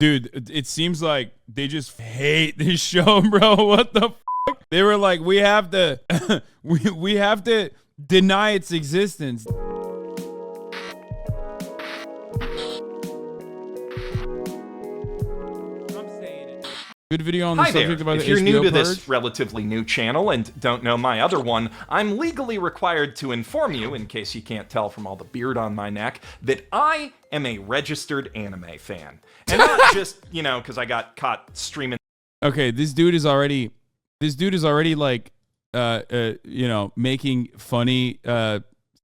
Dude, it seems like they just hate this show, bro. What the fuck? They were like, we have to we have to deny its existence. Good video on the subject about the HBO Purge. If you're new to this relatively new channel and don't know my other one, I'm legally required to inform you, in case you can't tell from all the beard on my neck, that I am a registered anime fan. And not just, you know, because I got caught streaming. Okay, this dude is already like, you know, making funny,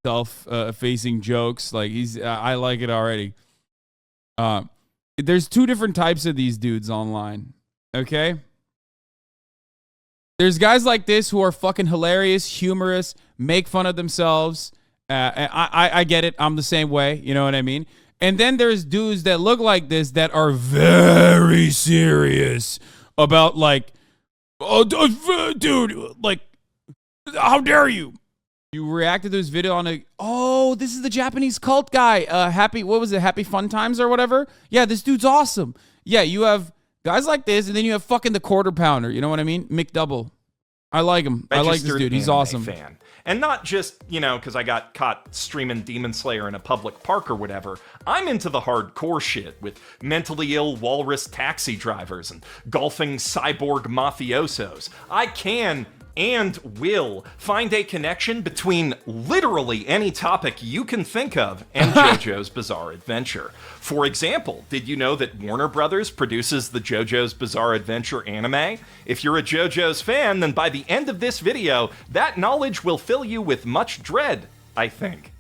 self-facing jokes. Like I like it already. There's two different types of these dudes online. Okay? There's guys like this who are fucking hilarious, humorous, make fun of themselves. I get it. I'm the same way. You know what I mean? And then there's dudes that look like this that are very serious about like, oh, dude, like, how dare you? You reacted to this video on a, oh, this is the Japanese cult guy. What was it? Happy Fun Times or whatever? Yeah, this dude's awesome. Yeah, you have guys like this, and then you have fucking the Quarter Pounder. You know what I mean? McDouble. I like him. I like this dude. He's awesome. Fan. And not just, you know, because I got caught streaming Demon Slayer in a public park or whatever. I'm into the hardcore shit with mentally ill walrus taxi drivers and golfing cyborg mafiosos. I can and will find a connection between literally any topic you can think of and JoJo's Bizarre Adventure. For example, did you know that Warner Brothers produces the JoJo's Bizarre Adventure anime? If you're a JoJo's fan, then by the end of this video, that knowledge will fill you with much dread, I think.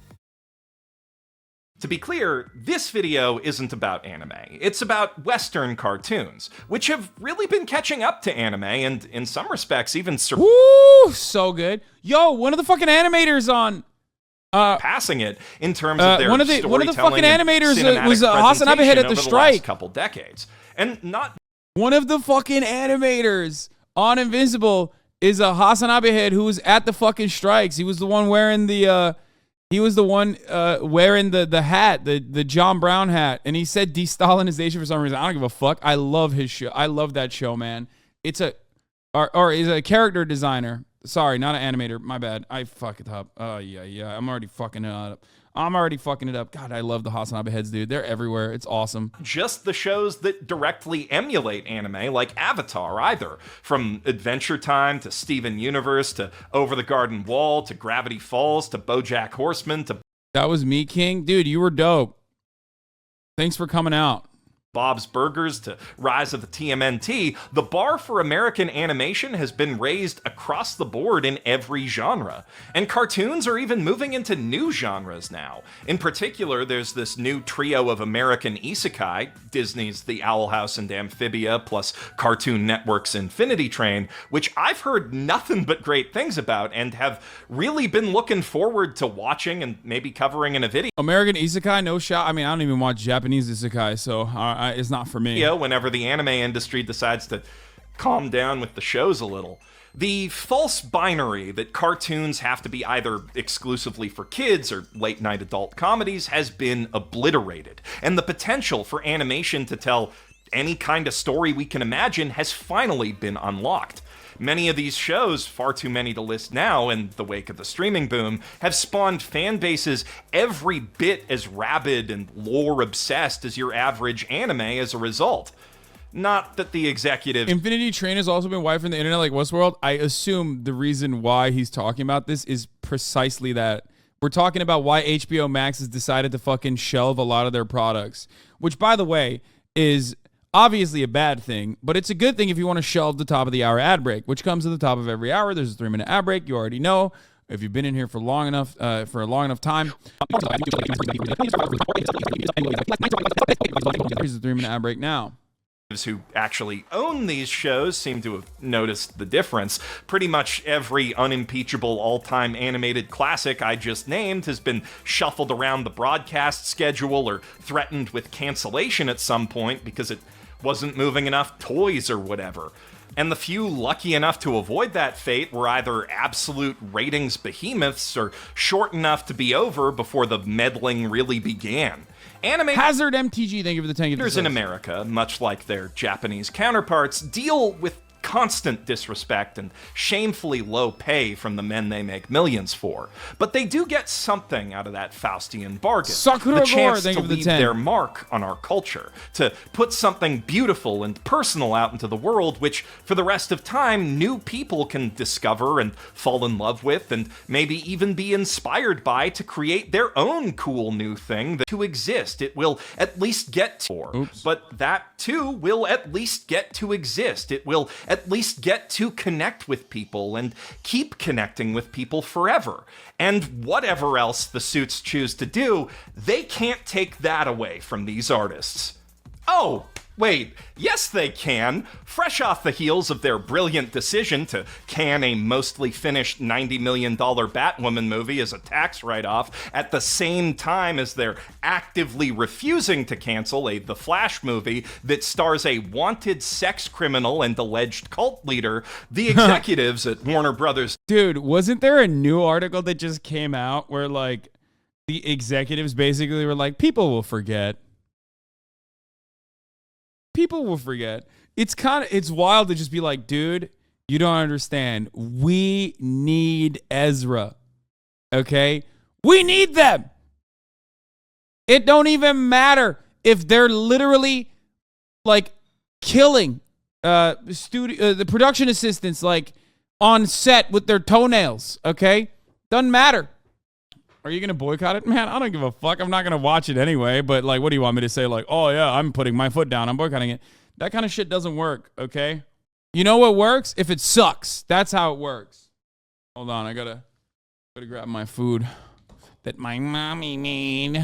To be clear, this video isn't about anime. It's about Western cartoons, which have really been catching up to anime and, in some respects, even Woo, so good. Yo, one of the fucking animators on passing it in terms of their one of the fucking animators was Hasanabi head at the strike. Last couple decades, and not one of the fucking animators on Invincible is a Hasanabi head who was at the fucking strikes. He was the one wearing the wearing the hat, the John Brown hat, and he said de-Stalinization for some reason. I don't give a fuck. I love his show. I love that show, man. It's a is a character designer. Sorry, not an animator. My bad. I fuck it up. Oh yeah. I'm already fucking it up. God, I love the Hasanabi heads, dude. They're everywhere. It's awesome. Just the shows that directly emulate anime, like Avatar, either. From Adventure Time to Steven Universe to Over the Garden Wall to Gravity Falls to BoJack Horseman to... That was me, King. Dude, you were dope. Thanks for coming out. Bob's Burgers to Rise of the TMNT, the bar for American animation has been raised across the board in every genre. And cartoons are even moving into new genres now. In particular, there's this new trio of American isekai, Disney's The Owl House and Amphibia, plus Cartoon Network's Infinity Train, which I've heard nothing but great things about and have really been looking forward to watching and maybe covering in a video. American isekai, no shot. I mean, I don't even watch Japanese isekai, so it's not for me. Whenever the anime industry decides to calm down with the shows a little. The false binary that cartoons have to be either exclusively for kids or late-night adult comedies has been obliterated, and the potential for animation to tell any kind of story we can imagine has finally been unlocked. Many of these shows, far too many to list now in the wake of the streaming boom, have spawned fan bases every bit as rabid and lore-obsessed as your average anime as a result. Not that the executive... Infinity Train has also been wiped from the internet like Westworld. I assume the reason why he's talking about this is precisely that. We're talking about why HBO Max has decided to fucking shelve a lot of their products, which, by the way, is... obviously a bad thing, but it's a good thing if you want to shelve the top of the hour ad break, which comes at the top of every hour. There's a 3-minute ad break. You already know. If you've been in here for long enough, for a long enough time. Here's the 3-minute ad break now. Who actually own these shows seem to have noticed the difference. Pretty much every unimpeachable all-time animated classic I just named has been shuffled around the broadcast schedule or threatened with cancellation at some point because it wasn't moving enough toys or whatever. And the few lucky enough to avoid that fate were either absolute ratings behemoths or short enough to be over before the meddling really began. Hazard MTG, thank you for the 10 Animators in America, much like their Japanese counterparts, deal with constant disrespect and shamefully low pay from the men they make millions for. But they do get something out of that Faustian bargain. The chance to leave their mark on our culture, to put something beautiful and personal out into the world, which for the rest of time, new people can discover and fall in love with, and maybe even be inspired by to create their own cool new thing that to exist. It will at least get to, but that too will at least get to exist. It will at least get to connect with people and keep connecting with people forever. And whatever else the suits choose to do, they can't take that away from these artists. Oh, wait, yes they can. Fresh off the heels of their brilliant decision to can a mostly finished $90 million Batwoman movie as a tax write-off at the same time as they're actively refusing to cancel a The Flash movie that stars a wanted sex criminal and alleged cult leader, the executives at Warner Brothers... Dude, wasn't there a new article that just came out where, like, the executives basically were like, people will forget. People will forget. It's wild to just be like, dude, you don't understand. We need Ezra. Okay? We need them. It don't even matter if they're literally like killing the production assistants like on set with their toenails. Okay? Doesn't matter. Are you going to boycott it? Man, I don't give a fuck. I'm not going to watch it anyway. But, like, what do you want me to say? Like, oh, yeah, I'm putting my foot down. I'm boycotting it. That kind of shit doesn't work, okay? You know what works? If it sucks. That's how it works. Hold on. I gotta grab my food that my mommy made.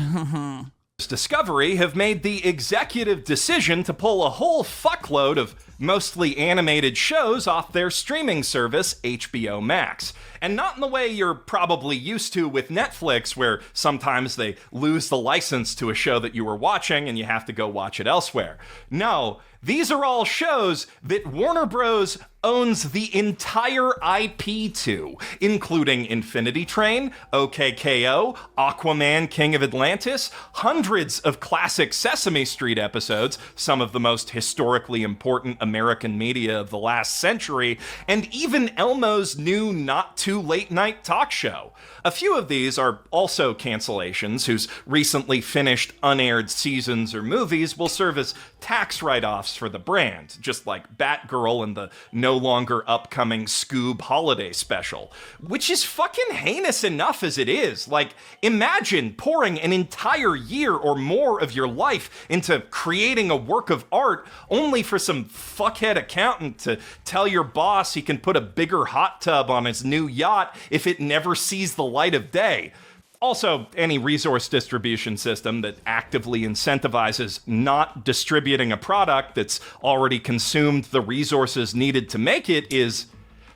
Discovery have made the executive decision to pull a whole fuckload of mostly animated shows off their streaming service, HBO Max. And not in the way you're probably used to with Netflix, where sometimes they lose the license to a show that you were watching and you have to go watch it elsewhere. No, these are all shows that Warner Bros. Owns the entire IP to, including Infinity Train, OKKO, Aquaman King of Atlantis, hundreds of classic Sesame Street episodes, some of the most historically important American media of the last century, and even Elmo's new not-too-late night talk show. A few of these are also cancellations whose recently finished unaired seasons or movies will serve as tax write-offs for the brand, just like Batgirl and the no longer upcoming Scoob holiday special, which is fucking heinous enough as it is. Like, imagine pouring an entire year or more of your life into creating a work of art only for some fuckhead accountant to tell your boss he can put a bigger hot tub on his new yacht if it never sees the light of day. Also, any resource distribution system that actively incentivizes not distributing a product that's already consumed the resources needed to make it is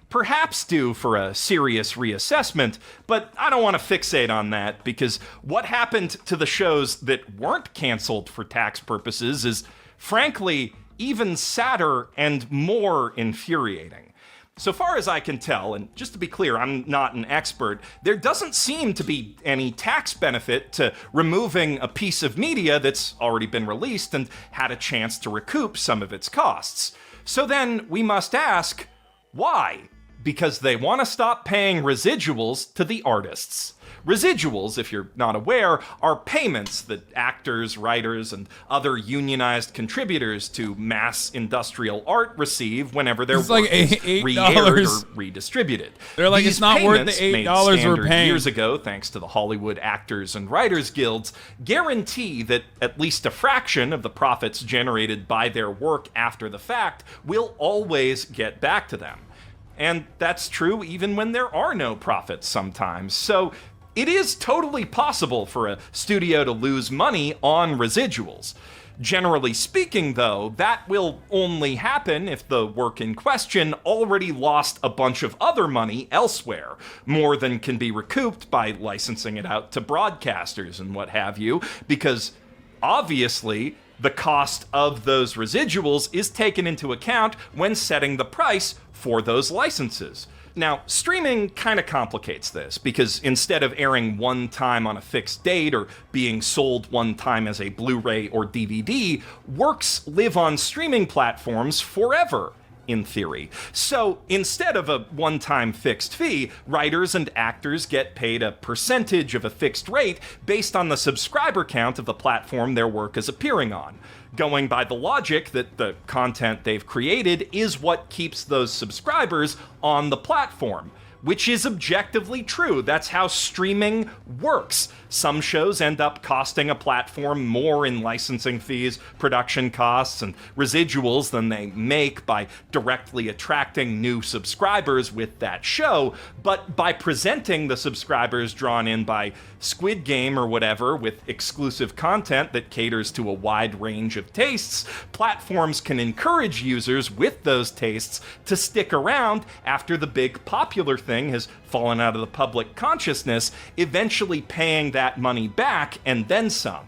perhaps due for a serious reassessment, but I don't want to fixate on that because what happened to the shows that weren't canceled for tax purposes is, frankly, even sadder and more infuriating. So far as I can tell, and just to be clear, I'm not an expert, there doesn't seem to be any tax benefit to removing a piece of media that's already been released and had a chance to recoup some of its costs. So then we must ask, why? Because they want to stop paying residuals to the artists. Residuals, if you're not aware, are payments that actors, writers, and other unionized contributors to mass industrial art receive whenever their work is re-aired or redistributed. They're like, it's not worth the $8 we're paying. Years ago, thanks to the Hollywood Actors and Writers Guilds, guarantee that at least a fraction of the profits generated by their work after the fact will always get back to them. And that's true even when there are no profits sometimes. So it is totally possible for a studio to lose money on residuals. Generally speaking, though, that will only happen if the work in question already lost a bunch of other money elsewhere, more than can be recouped by licensing it out to broadcasters and what have you, because obviously The cost of those residuals is taken into account when setting the price for those licenses. Now, streaming kind of complicates this, because instead of airing one time on a fixed date or being sold one time as a Blu-ray or DVD, works live on streaming platforms forever, in theory. So instead of a one-time fixed fee, writers and actors get paid a percentage of a fixed rate based on the subscriber count of the platform their work is appearing on, going by the logic that the content they've created is what keeps those subscribers on the platform. Which is objectively true. That's how streaming works. Some shows end up costing a platform more in licensing fees, production costs, and residuals than they make by directly attracting new subscribers with that show, but by presenting the subscribers drawn in by Squid Game or whatever with exclusive content that caters to a wide range of tastes, platforms can encourage users with those tastes to stick around after the big popular thing has fallen out of the public consciousness, eventually paying that money back and then some.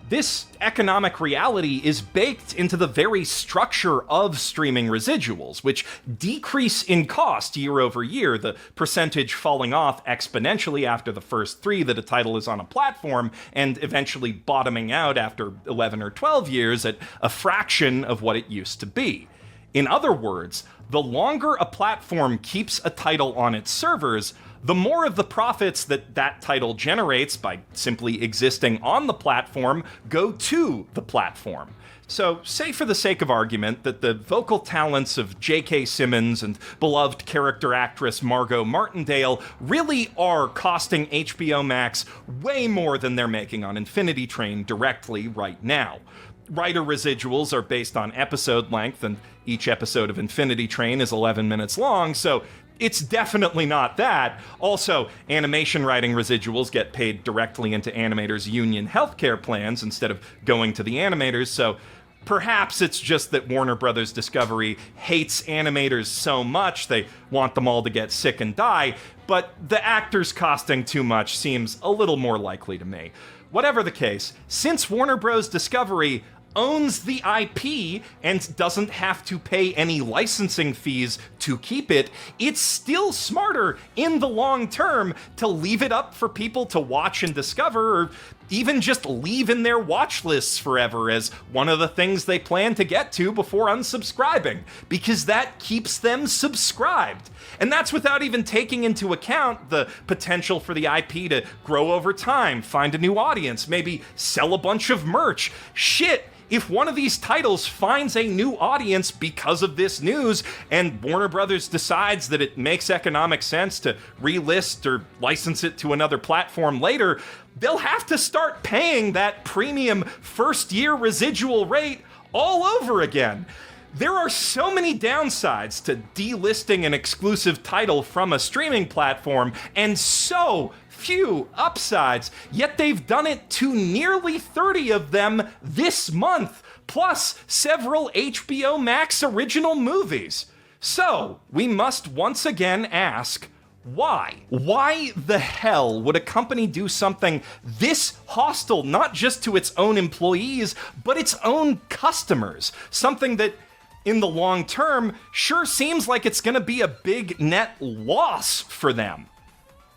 This economic reality is baked into the very structure of streaming residuals, which decrease in cost year over year, the percentage falling off exponentially after the first 3 that a title is on a platform, and eventually bottoming out after 11 or 12 years at a fraction of what it used to be. In other words, the longer a platform keeps a title on its servers, the more of the profits that that title generates by simply existing on the platform go to the platform. So, say for the sake of argument that the vocal talents of J.K. Simmons and beloved character actress Margot Martindale really are costing HBO Max way more than they're making on Infinity Train directly right now. Writer residuals are based on episode length, and each episode of Infinity Train is 11 minutes long, so it's definitely not that. Also, animation writing residuals get paid directly into animators' union healthcare plans instead of going to the animators, so perhaps it's just that Warner Brothers Discovery hates animators so much they want them all to get sick and die, but the actors costing too much seems a little more likely to me. Whatever the case, since Warner Bros. Discovery owns the IP and doesn't have to pay any licensing fees to keep it, it's still smarter in the long term to leave it up for people to watch and discover, or even just leave in their watch lists forever as one of the things they plan to get to before unsubscribing, because that keeps them subscribed. And that's without even taking into account the potential for the IP to grow over time, find a new audience, maybe sell a bunch of merch. Shit! If one of these titles finds a new audience because of this news, and Warner Brothers decides that it makes economic sense to relist or license it to another platform later, they'll have to start paying that premium first-year residual rate all over again. There are so many downsides to delisting an exclusive title from a streaming platform, and so few upsides, yet they've done it to nearly 30 of them this month, plus several HBO Max original movies. So, we must once again ask, why? Why the hell would a company do something this hostile not just to its own employees, but its own customers? Something that, in the long term, sure seems like it's gonna be a big net loss for them.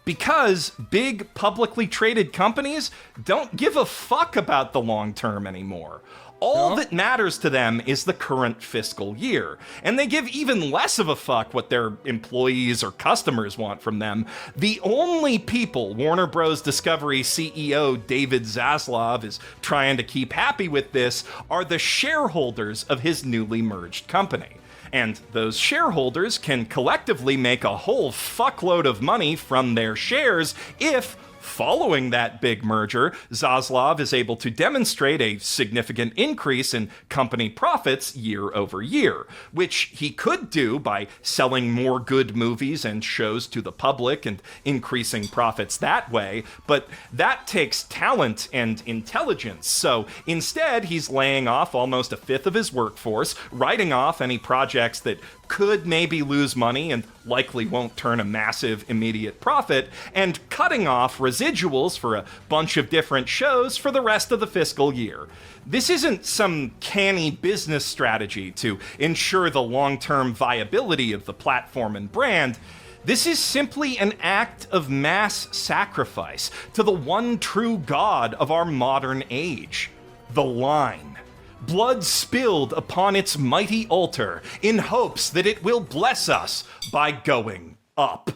Because big publicly traded companies don't give a fuck about the long term anymore. All that matters to them is the current fiscal year, and they give even less of a fuck what their employees or customers want from them. The only people Warner Bros. Discovery CEO David Zaslav is trying to keep happy with this are the shareholders of his newly merged company. And those shareholders can collectively make a whole fuckload of money from their shares if, following that big merger, Zaslav is able to demonstrate a significant increase in company profits year over year, which he could do by selling more good movies and shows to the public and increasing profits that way, but that takes talent and intelligence, so instead he's laying off almost a fifth of his workforce, writing off any projects that could maybe lose money and likely won't turn a massive immediate profit, and cutting off residuals residuals for a bunch of different shows for the rest of the fiscal year. This isn't some canny business strategy to ensure the long-term viability of the platform and brand. This is simply an act of mass sacrifice to the one true god of our modern age, the line. Blood spilled upon its mighty altar in hopes that it will bless us by going up.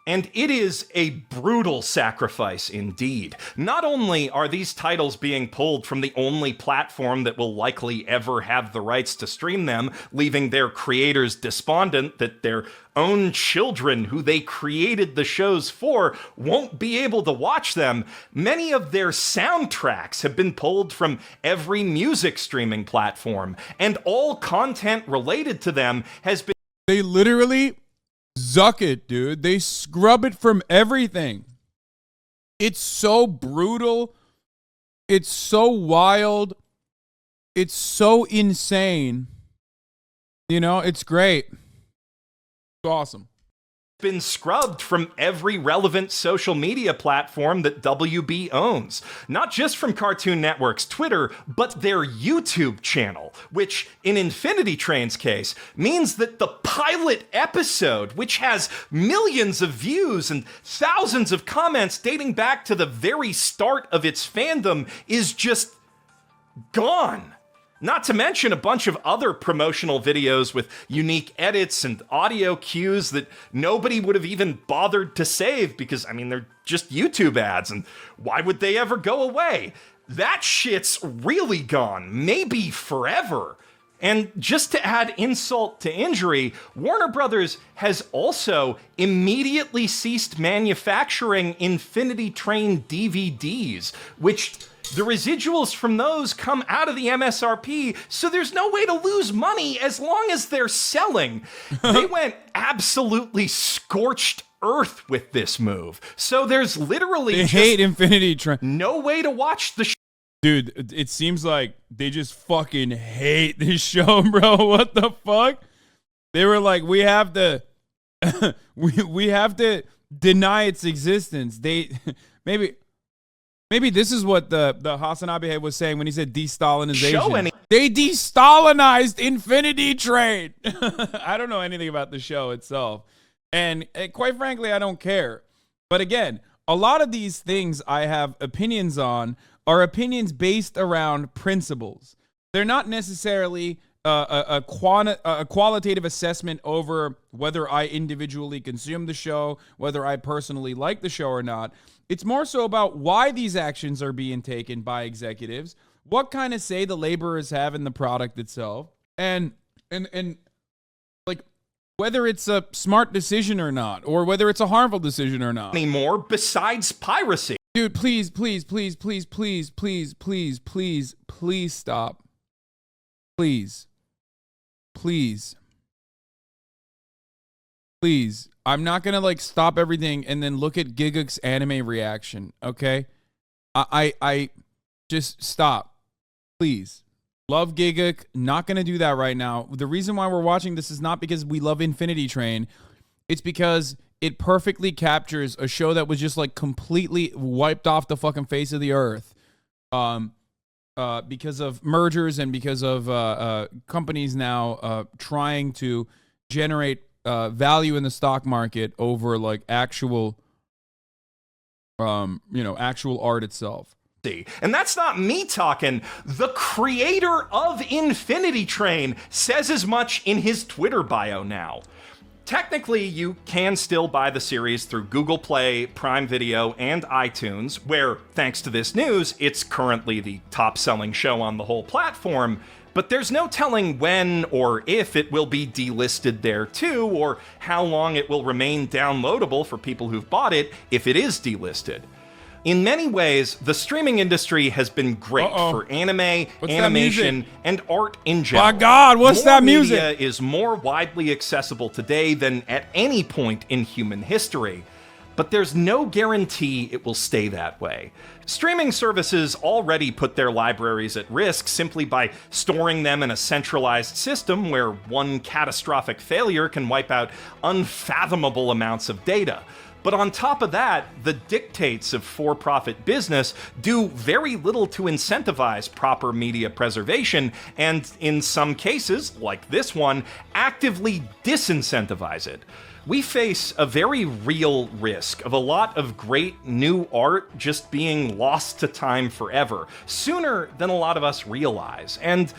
And it is a brutal sacrifice indeed. Not only are these titles being pulled from the only platform that will likely ever have the rights to stream them, leaving their creators despondent that their own children who they created the shows for won't be able to watch them, many of their soundtracks have been pulled from every music streaming platform, and all content related to them has been... They literally... Zuck it, dude. They scrub it from everything. It's so brutal. It's so wild. It's so insane. You know, it's great. It's awesome. Been scrubbed from every relevant social media platform that WB owns. Not just from Cartoon Network's Twitter, but their YouTube channel, which, in Infinity Train's case, means that the pilot episode, which has millions of views and thousands of comments dating back to the very start of its fandom, is just gone. Not to mention a bunch of other promotional videos with unique edits and audio cues that nobody would have even bothered to save because, I mean, they're just YouTube ads, and why would they ever go away? That shit's really gone, maybe forever. And just to add insult to injury, Warner Brothers has also immediately ceased manufacturing Infinity Train DVDs, which... the residuals from those come out of the MSRP, so there's no way to lose money as long as they're selling. They went absolutely scorched earth with this move. So there's literally they hate Infinity Train. No way to watch the Dude, it seems like they just fucking hate this show, bro. What the fuck? They were like, we have to we have to deny its existence. They Maybe this is what the Hasanabi was saying when he said de-Stalinization. They de-Stalinized Infinity Train. I don't know anything about the show itself. And quite frankly, I don't care. But again, a lot of these things I have opinions on are opinions based around principles. They're not necessarily a qualitative assessment over whether I individually consume the show, whether I personally like the show or not. It's more so about why these actions are being taken by executives, what kind of say the laborers have in the product itself, and like whether it's a smart decision or not, or whether it's a harmful decision or not. Anymore besides piracy. Dude, please stop. Please. I'm not gonna like stop everything and then look at Giguk's anime reaction, okay? I just stop. Please. Love Giguk. Not gonna do that right now. The reason why we're watching this is not because we love Infinity Train. It's because it perfectly captures a show that was just like completely wiped off the fucking face of the earth. Because of mergers and because of companies now trying to generate value in the stock market over like actual actual art itself. And that's not me talking. The creator of Infinity Train says as much in his Twitter bio now. Technically, you can still buy the series through Google Play, Prime Video, and iTunes, where, thanks to this news, it's currently the top-selling show on the whole platform. But there's no telling when or if it will be delisted there too, or how long it will remain downloadable for people who've bought it if it is delisted. In many ways, the streaming industry has been great for anime, animation, and art in general. My God, what's that music? Media is more widely accessible today than at any point in human history. But there's no guarantee it will stay that way. Streaming services already put their libraries at risk simply by storing them in a centralized system where one catastrophic failure can wipe out unfathomable amounts of data. But on top of that, the dictates of for-profit business do very little to incentivize proper media preservation, and in some cases, like this one, actively disincentivize it. We face a very real risk of a lot of great new art just being lost to time forever, sooner than a lot of us realize. And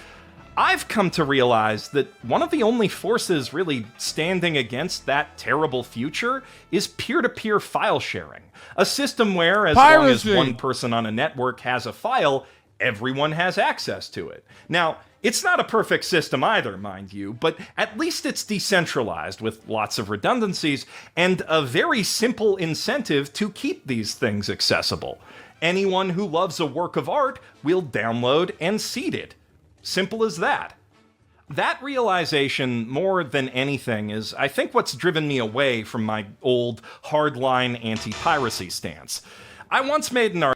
I've come to realize that one of the only forces really standing against that terrible future is peer-to-peer file sharing. A system where, as long as one person on a network has a file, everyone has access to it. Now, it's not a perfect system either, mind you, but at least it's decentralized with lots of redundancies and a very simple incentive to keep these things accessible. Anyone who loves a work of art will download and seed it. Simple as that. That realization, more than anything, is, I think, what's driven me away from my old, hardline anti-piracy stance. I once made an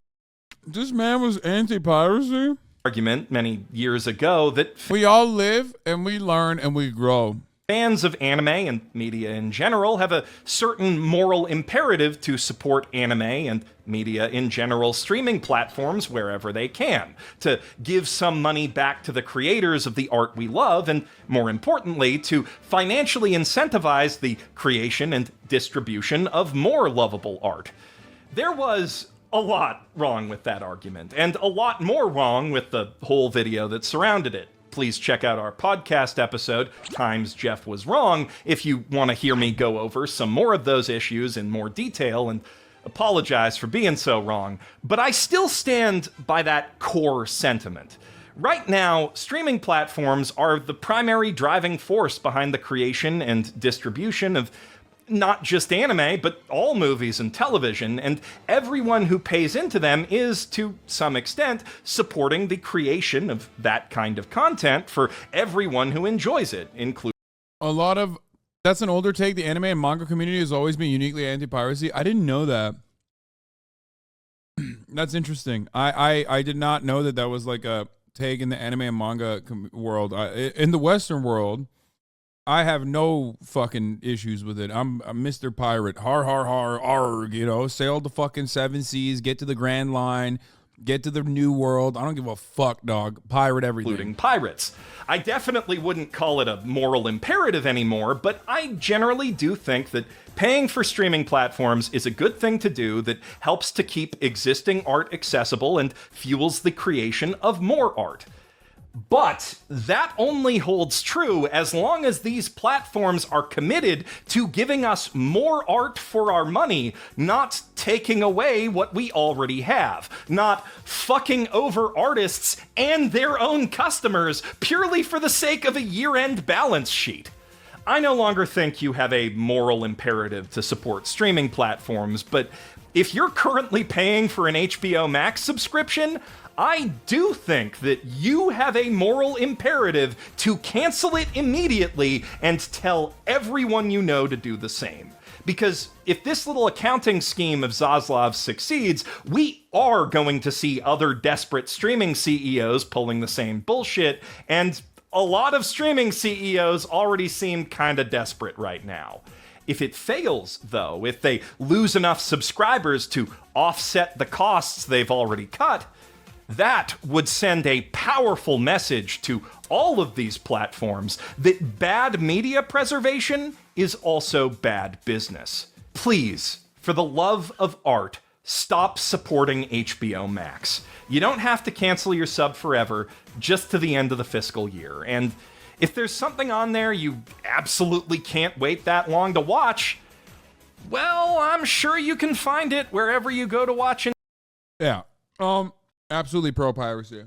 This man was anti-piracy? Argument many years ago that we all live and we learn and we grow. Fans of anime and media in general have a certain moral imperative to support anime and media in general streaming platforms wherever they can, to give some money back to the creators of the art we love, and more importantly, to financially incentivize the creation and distribution of more lovable art. There was a lot wrong with that argument, and a lot more wrong with the whole video that surrounded it. Please check out our podcast episode, Times Jeff Was Wrong, if you want to hear me go over some more of those issues in more detail and apologize for being so wrong. But I still stand by that core sentiment. Right now, streaming platforms are the primary driving force behind the creation and distribution of not just anime, but all movies and television, and everyone who pays into them is, to some extent, supporting the creation of that kind of content for everyone who enjoys it, including that's an older take. The anime and manga community has always been uniquely anti-piracy. I didn't know that. That's interesting. I did not know that was like a take in the anime and manga world. In the Western world, I have no fucking issues with it. I'm a Mr. Pirate. Har, har, har, arg, sail the fucking seven seas, get to the Grand Line, get to the New World. I don't give a fuck, dog. Pirate everything. Including pirates. I definitely wouldn't call it a moral imperative anymore, but I generally do think that paying for streaming platforms is a good thing to do that helps to keep existing art accessible and fuels the creation of more art. But that only holds true as long as these platforms are committed to giving us more art for our money, not taking away what we already have, not fucking over artists and their own customers purely for the sake of a year-end balance sheet. I no longer think you have a moral imperative to support streaming platforms, but if you're currently paying for an HBO Max subscription, I do think that you have a moral imperative to cancel it immediately and tell everyone you know to do the same. Because if this little accounting scheme of Zaslav's succeeds, we are going to see other desperate streaming CEOs pulling the same bullshit, and a lot of streaming CEOs already seem kinda desperate right now. If it fails, though, if they lose enough subscribers to offset the costs they've already cut, that would send a powerful message to all of these platforms that bad media preservation is also bad business. Please, for the love of art, stop supporting HBO Max. You don't have to cancel your sub forever, just to the end of the fiscal year. And if there's something on there you absolutely can't wait that long to watch, well, I'm sure you can find it wherever you go to watch it. Yeah. Absolutely pro-piracy.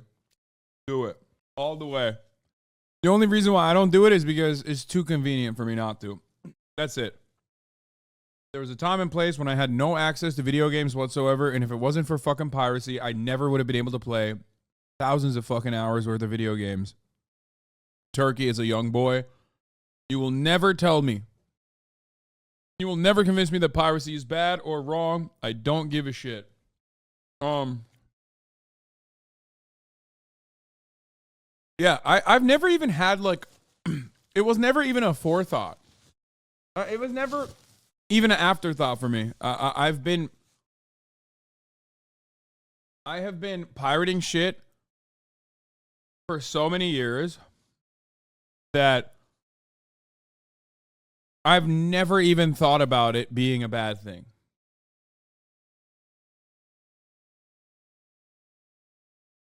Do it. All the way. The only reason why I don't do it is because it's too convenient for me not to. That's it. There was a time and place when I had no access to video games whatsoever, and if it wasn't for fucking piracy, I never would have been able to play thousands of fucking hours worth of video games. Turkey is a young boy. You will never tell me. You will never convince me that piracy is bad or wrong. I don't give a shit. Yeah, I've never even had, like, it was never even a forethought. It was never, even an afterthought for me. I have been pirating shit for so many years that I've never even thought about it being a bad thing.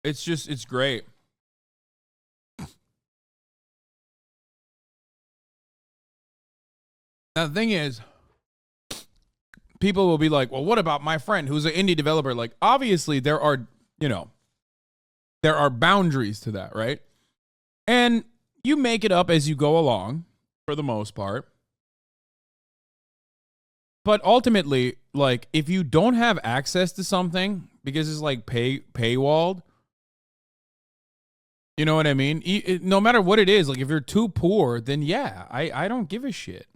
It's great. Now, the thing is, people will be like, well, what about my friend who's an indie developer? Like, obviously, there are boundaries to that, right? And you make it up as you go along, for the most part. But ultimately, like, if you don't have access to something because it's like paywalled, you know what I mean? No matter what it is, like if you're too poor, then yeah, I don't give a shit.